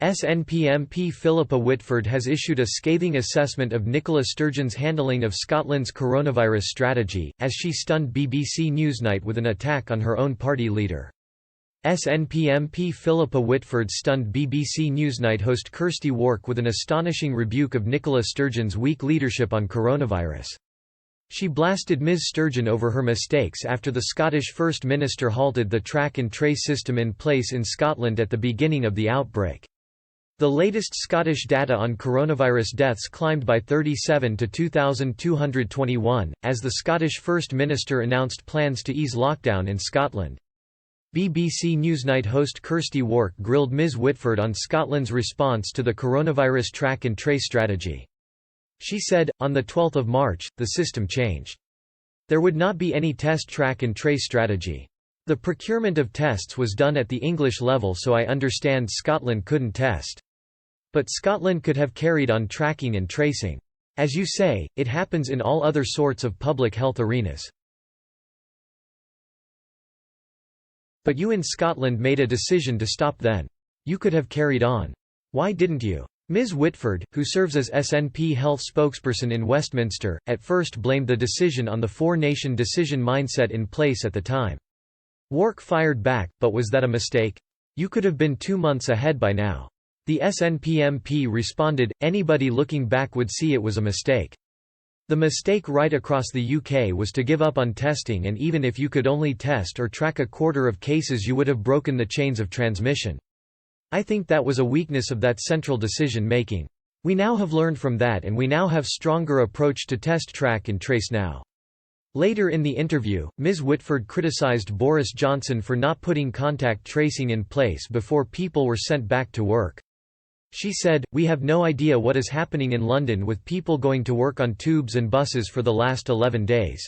SNP MP Philippa Whitford has issued a scathing assessment of Nicola Sturgeon's handling of Scotland's coronavirus strategy, as she stunned BBC Newsnight with an attack on her own party leader. SNP MP Philippa Whitford stunned BBC Newsnight host Kirsty Wark with an astonishing rebuke of Nicola Sturgeon's weak leadership on coronavirus. She blasted Ms Sturgeon over her mistakes after the Scottish First Minister halted the track and trace system in place in Scotland at the beginning of the outbreak. The latest Scottish data on coronavirus deaths climbed by 37 to 2,221, as the Scottish First Minister announced plans to ease lockdown in Scotland. BBC Newsnight host Kirsty Wark grilled Ms Whitford on Scotland's response to the coronavirus track and trace strategy. She said, on 12 March, the system changed. There would not be any test track and trace strategy. The procurement of tests was done at the English level, so I understand Scotland couldn't test. But Scotland could have carried on tracking and tracing. As you say, it happens in all other sorts of public health arenas. But you in Scotland made a decision to stop then. You could have carried on. Why didn't you? Ms Whitford, who serves as SNP health spokesperson in Westminster, at first blamed the decision on the four-nation decision mindset in place at the time. Wark fired back, but was that a mistake? You could have been 2 months ahead by now. The SNP MP responded, anybody looking back would see it was a mistake. The mistake right across the UK was to give up on testing, and even if you could only test or track a quarter of cases you would have broken the chains of transmission. I think that was a weakness of that central decision making. We now have learned from that, and we now have stronger approach to test, track and trace now. Later in the interview, Ms Whitford criticised Boris Johnson for not putting contact tracing in place before people were sent back to work. She said, "We have no idea what is happening in London with people going to work on tubes and buses for the last 11 days.